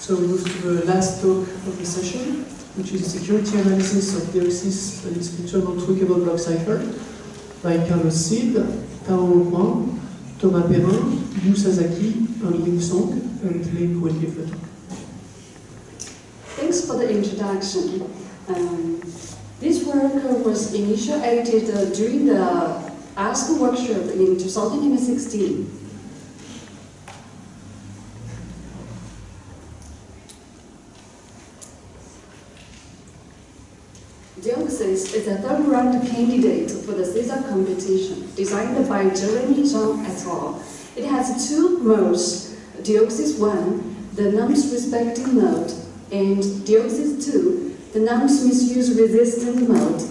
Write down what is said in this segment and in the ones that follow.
So we move to the last talk of the session, which is security analysis of Deoxys and its internal tweakable block cipher by Carlos Cid, Tao Wang, Thomas Perrin, Yu Sasaki, and Ling Song, and Link will give the talk. Thanks for the introduction. This work was initiated during the ASK workshop in 2016. Deoxys is a third-round candidate for the CISA competition, designed by Jeremy Zhang et al. It has two modes, Deoxys 1, the nums-respecting mode, and Deoxys 2, the nums-misuse-resistant mode.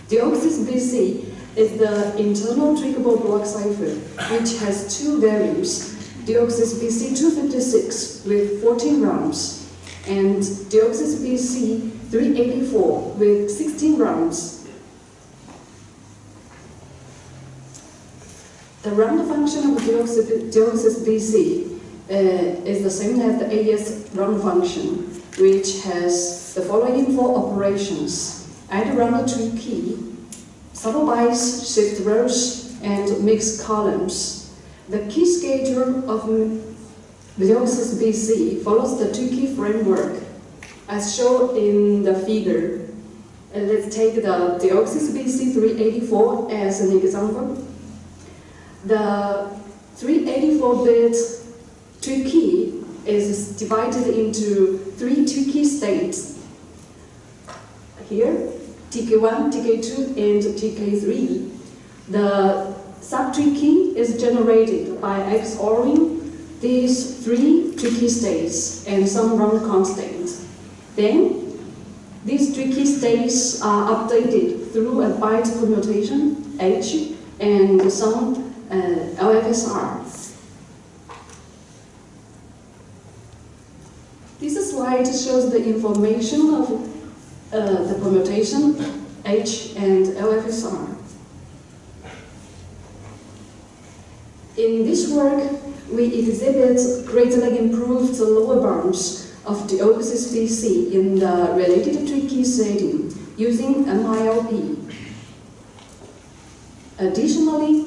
Deoxys BC is the internal tweakable block cipher, which has two variants, Deoxys BC 256 with 14 rounds, and Deoxys BC 384 with 16 rounds. The round function of Deoxys BC is the same as the AES round function, which has the following four operations: add round to key, subtle bytes, shift rows, and mix columns. The key schedule of Deoxys BC follows the two-key framework, as shown in the figure. Let's take the Deoxys BC 384 as an example. The 384-bit two-key is divided into three two-key states. Here, TK1, TK2, and TK3. The sub-two-key is generated by XORing these three two-key states and some round constant. Then, these two key states are updated through a byte permutation, H, and some LFSR. This slide shows the information of the permutation, H, and LFSR. In this work, we exhibit greatly improved lower bounds of Deoxys BC in the related two-key setting using MILP. Additionally,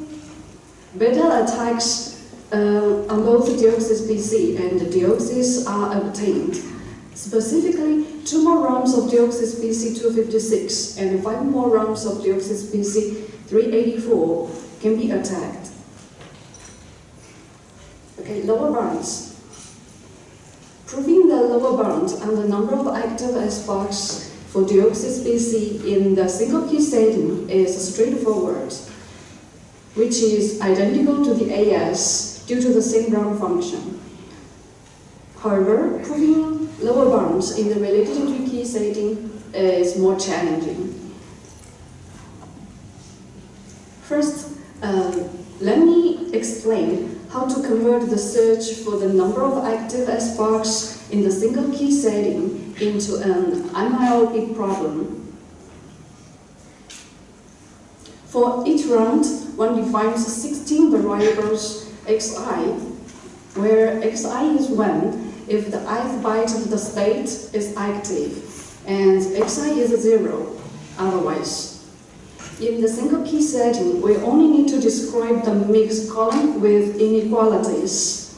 better attacks on both Deoxys BC and Deoxys are obtained. Specifically, 2 more rounds of Deoxys BC 256 and 5 more rounds of Deoxys BC 384 can be attacked. Okay, lower bounds. Proving the lower bound and the number of active S-box for Deoxys BC in the single-key setting is straightforward, which is identical to the AS due to the same round function. However, proving lower bounds in the related two-key setting is more challenging. First, let me explain how to convert the search for the number of active S-box in the single-key setting into an MILP problem. For each round, one defines 16 variables xi, where xi is 1 if the ith byte of the state is active, and xi is 0 otherwise. In the single-key setting, we only need to describe the mixed column with inequalities.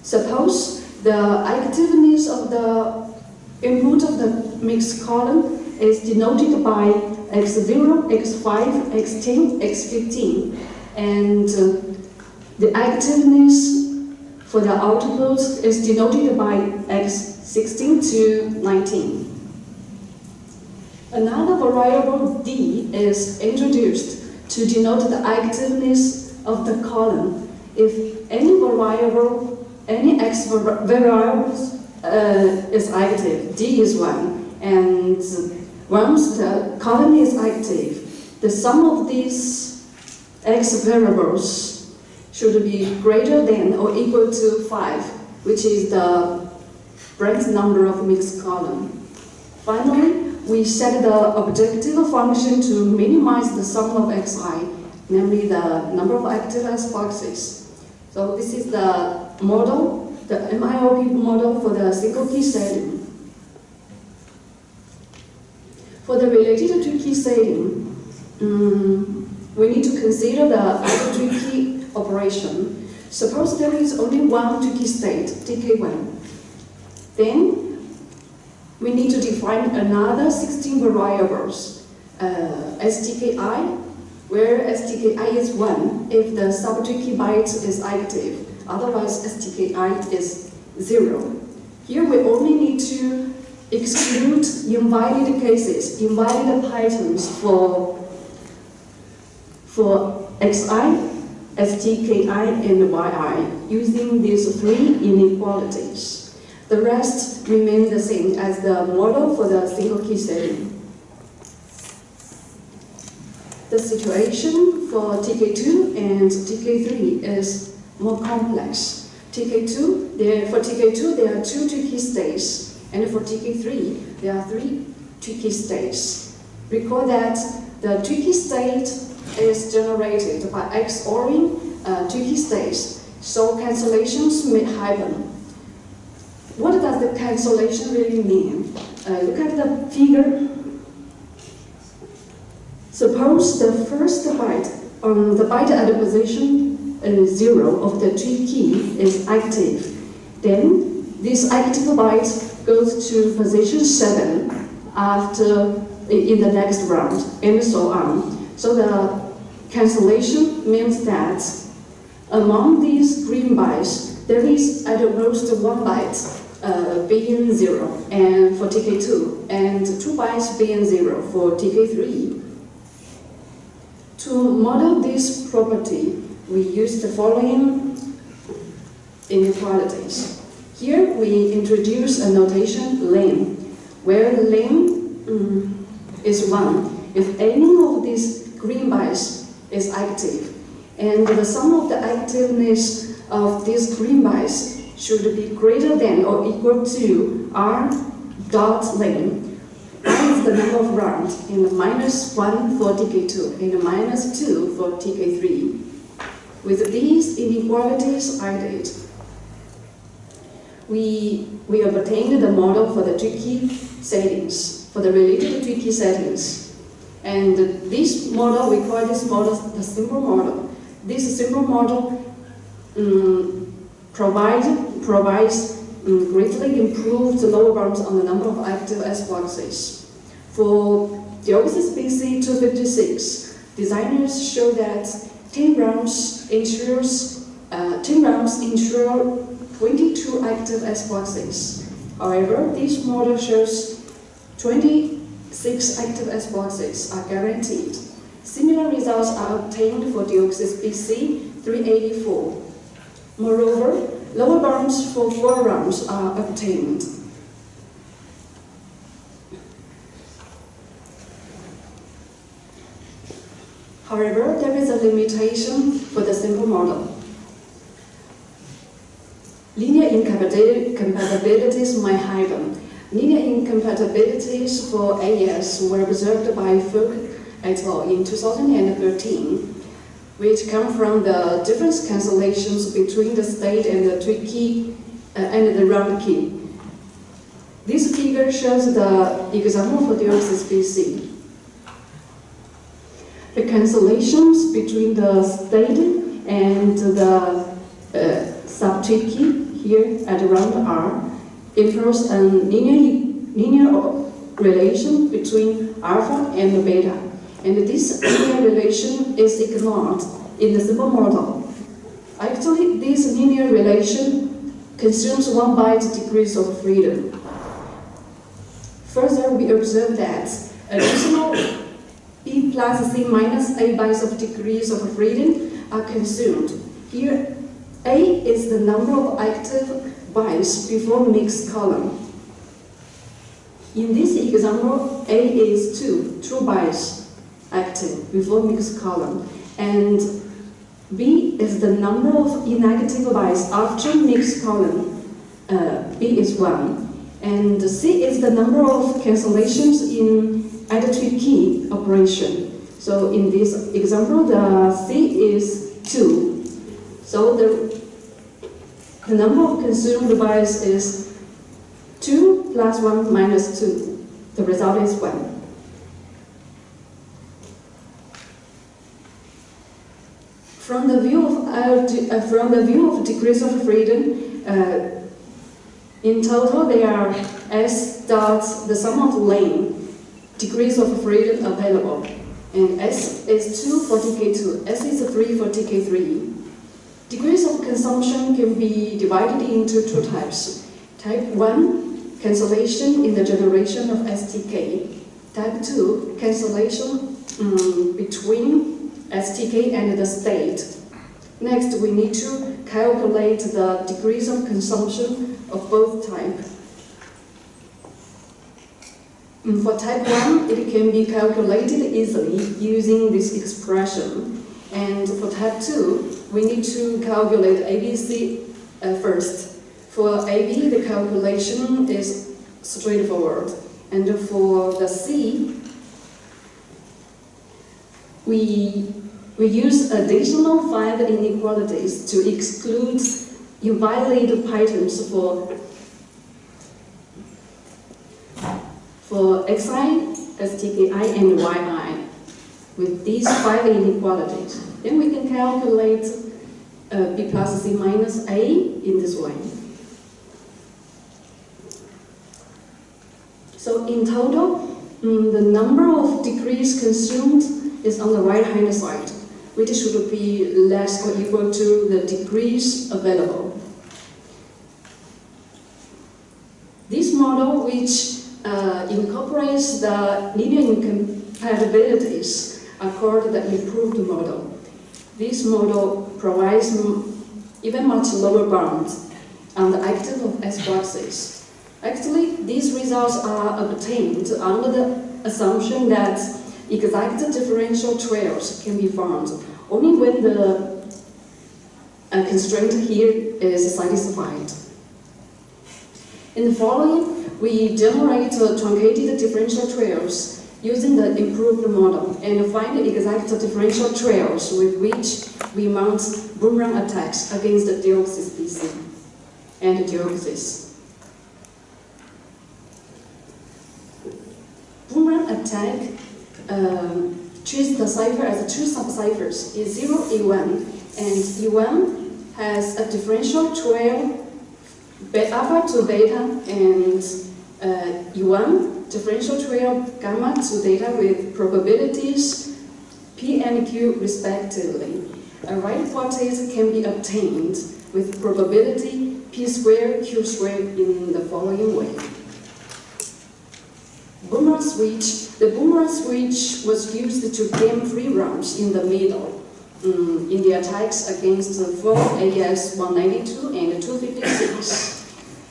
Suppose the activeness of the input of the mixed column is denoted by x0, x5, x10, x15, and the activeness for the output is denoted by x16 to 19. Another variable d is introduced to denote the activeness of the column. If any variable, any x variables is active, d is 1, and once the column is active, the sum of these x variables should be greater than or equal to 5, which is the branch number of mixed column. Finally, we set the objective function to minimize the sum of xi, namely the number of active S boxes. So this is the model the MIOP model for the single key setting. For the related two-key setting, we need to consider the other two-key operation. Suppose there is only one two-key state, TK1. Then we need to define another 16 variables, STKI, where STKI is 1 if the sub-two-key byte is active, otherwise STKI is 0. Here we only need to exclude invalid cases, invalid patterns for XI, STKI, and YI, using these three inequalities. The rest remain the same as the model for the single key setting. The situation for TK2 and TK3 is more complex. For TK2, there are two two-key states, and for TK3, there are three two-key states. Recall that the two-key state is generated by XORing two-key states, so cancellations may happen. What does the cancellation really mean? Look at the figure. Suppose the first byte, the byte at the position 0 of the two-key is active. Then this active byte goes to position 7 in the next round, and so on. So the cancellation means that among these green bytes, there is at most one byte being 0 and for TK2, and 2 bytes being 0 for TK3. To model this property, we use the following inequalities. Here we introduce a notation len, where len is 1 if any of these green bytes is active, and the sum of the activeness of these green bytes should be greater than or equal to r dot len. R is the number of rounds, and -1 for TK2, and -2 for TK3. With these inequalities added, we obtained the model for the two-key settings, for the related two-key settings. And this model, we call this model the simple model. This simple model provides greatly improved lower bounds on the number of active S-boxes. For Deoxys BC 256, designers show that 10 rounds ensure 22 active S-boxes. However, this model shows 26 active S-boxes are guaranteed. Similar results are obtained for Deoxys BC 384. Moreover, lower bounds for 4 rounds are obtained. However, there is a limitation for the simple model. Linear incompatibilities might happen. Linear incompatibilities for AES were observed by Folk et al. In 2013, which come from the difference cancellations between the state and the two-key and the round key. This figure shows the example for Deoxys BC. The cancellations between the state and the sub-two-key here at round R infers a linear relation between alpha and beta. And this linear relation is ignored in the simple model. Actually, this linear relation consumes 1 byte degrees of freedom. Further, we observe that additional B plus C minus A bytes of degrees of freedom are consumed. Here, A is the number of active bytes before mixed column. In this example, A is 2 bytes active before mixed column, and B is the number of inactive bytes after mixed column. B is 1, and C is the number of cancellations in additive key operation. So in this example, the C is 2. So the The number of consumed bytes is 2 plus 1 minus 2. The result is 1. From the view of degrees of freedom, in total there are S dots the sum of lane degrees of freedom available, and S is 2 for TK2, S is 3 for TK3. Degrees of consumption can be divided into two types. Type 1, cancellation in the generation of STK. Type 2, cancellation between STK and the state. Next, we need to calculate the degrees of consumption of both types. For type 1, it can be calculated easily using this expression. And for type 2, we need to calculate ABC first. For AB, the calculation is straightforward. And for the C, we use additional 5 inequalities to exclude invalid patterns for xi, stki, and yi. With these 5 inequalities, then we can calculate b plus c minus a in this way. So in total, the number of degrees consumed is on the right-hand side, which should be less or equal to the degrees available. This model, which incorporates the linear incompatibilities, are called the improved model. This model provides even much lower bounds on the active of S boxes. Actually, these results are obtained under the assumption that exact differential trails can be found only when the constraint here is satisfied. In the following, we generate truncated differential trails using the improved model and find the exact differential trails with which we mount boomerang attacks against the Deoxys BC and Deoxys. Boomerang attack treats the cipher as two sub-ciphers, E0, E1, and E1 has a differential trail alpha to beta, and E1 differential trail gamma to data with probabilities P and Q respectively. A right hypothesis can be obtained with probability P squared, Q squared in the following way. Boomerang switch. The boomerang switch was used to gain free rounds in the middle in the attacks against 4 AS192 and 256.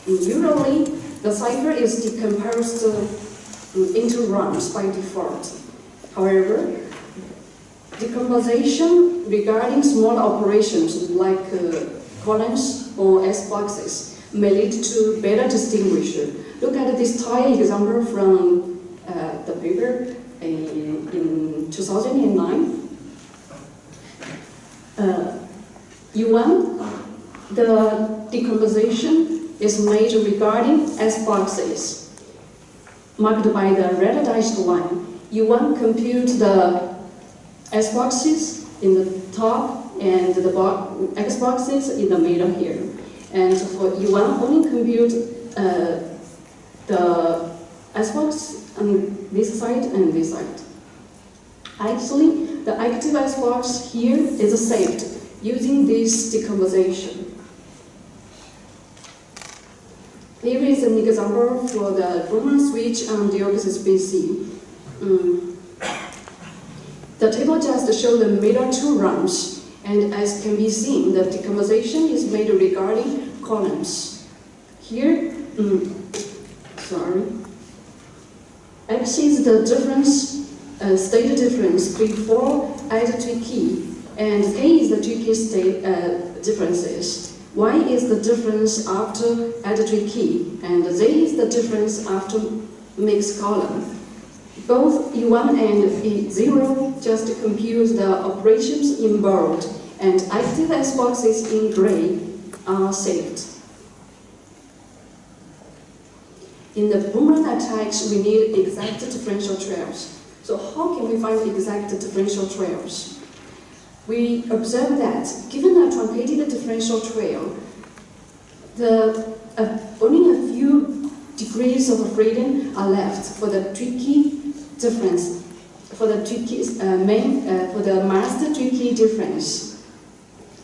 Usually, the cipher is decomposed into rounds by default. However, decomposition regarding small operations like columns or S boxes may lead to better distinguisher. Look at this toy example from the paper in 2009. U1, the decomposition is made regarding S boxes, marked by the red dashed line. U1 compute the S boxes in the top and the X boxes in the middle here. And for U1, only compute the S box on this side and this side. Actually, the active S box here is saved using this decomposition. Here is an example for the boomerang switch on Deoxys BC. The table just shows the middle two rounds, and as can be seen, the decomposition is made regarding columns. Here, X is the difference, state difference before add to key, and K is the two key state differences. Y is the difference after add to key, and Z is the difference after mixed column. Both E1 and E0 just compute the operations in bold, and active S boxes in gray are saved. In the boomerang attacks, we need exact differential trails. So how can we find exact differential trails? We observe that given a truncated differential trail, only a few degrees of freedom are left for the Tweaky difference, for the master Tweaky difference.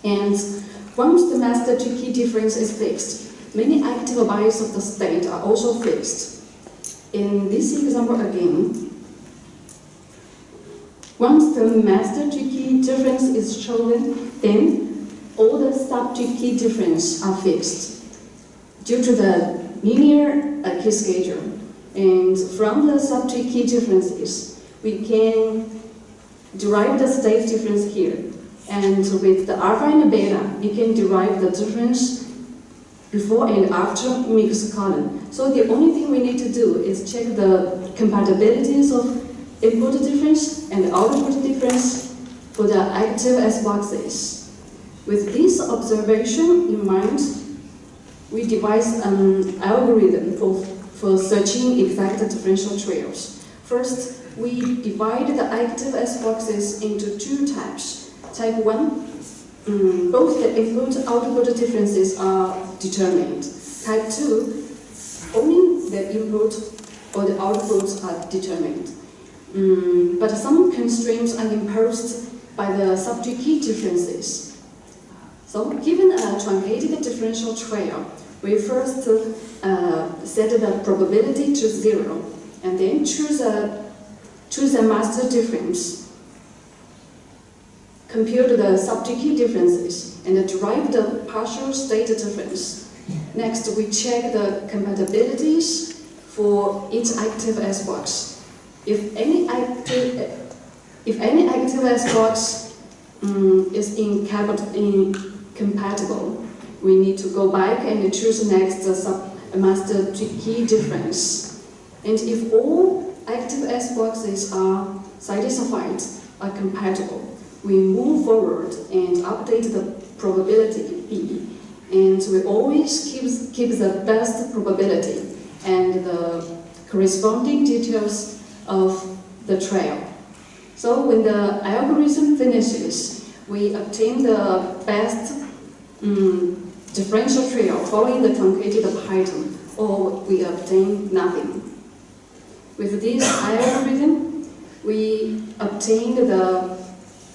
And once the master Tweaky difference is fixed, many active bytes of the state are also fixed. In this example again, once the master Tweaky difference is chosen, then all the sub-Tweaky difference are fixed due to the linear key schedule. And from the sub-Tweaky differences, we can derive the state difference here. And with the alpha and beta, we can derive the difference before and after mixed column. So the only thing we need to do is check the compatibilities of input difference and output difference for the active S boxes. With this observation in mind, we devised an algorithm for searching exact differential trails. First, we divide the active S boxes into two types. Type 1, both the input-output differences are determined. Type 2, only the input or the outputs are determined. But some constraints are imposed by the sub-Tweaky differences. So, given a truncated differential trail, we first set the probability to 0, and then choose a master difference. Compute the sub-Tweaky differences and derive the partial state difference. Next, we check the compatibilities for each active S box. If any active S box is incompatible, we need to go back and choose next master Tweaky difference. And if all active S boxes are satisfied, are compatible, we move forward and update the probability B, and we always keep the best probability and the corresponding details of the trail. So when the algorithm finishes, we obtain the best differential trail following the truncated pattern, or we obtain nothing. With this algorithm, we obtained the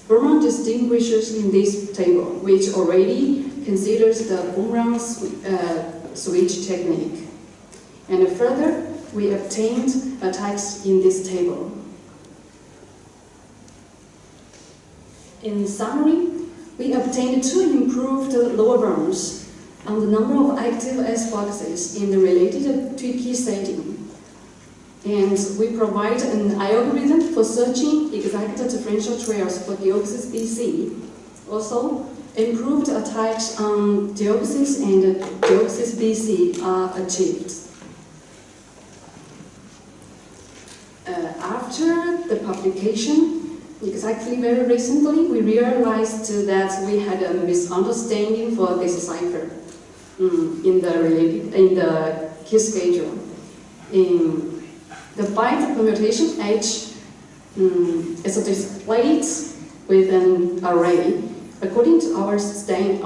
boomerang distinguishers in this table, which already considers the boomerang switch technique. And further, we obtained attacks in this table. In summary, we obtained two improved lower bounds on the number of active S boxes in the related Tweaky setting. And we provide an algorithm for searching exact differential trails for Deoxys BC. Also, improved attacks on Deoxys and Deoxys BC are achieved. After the publication, exactly very recently, we realized that we had a misunderstanding for this cipher in the key schedule. The byte permutation H is displayed with an array. According to our understanding,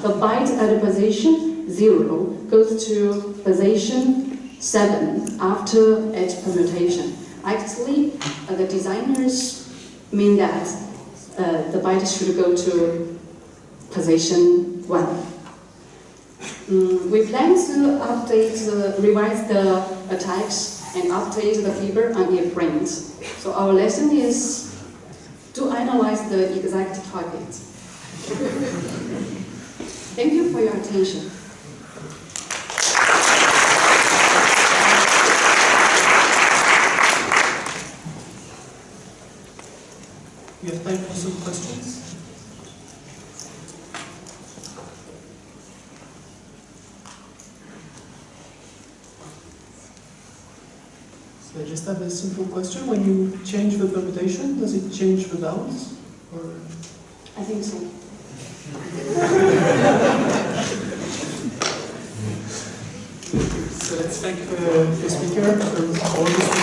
the byte at position 0 goes to position 7 after H permutation. Actually, the designers mean that the byte should go to position 1. We plan to revise the attacks and update the figure on a print. So our lesson is to analyze the exact target. Thank you for your attention. We have time for some questions. So I just have a simple question. When you change the permutation, does it change the bounds? Or? I think so. So let's thank the speaker and all the speakers.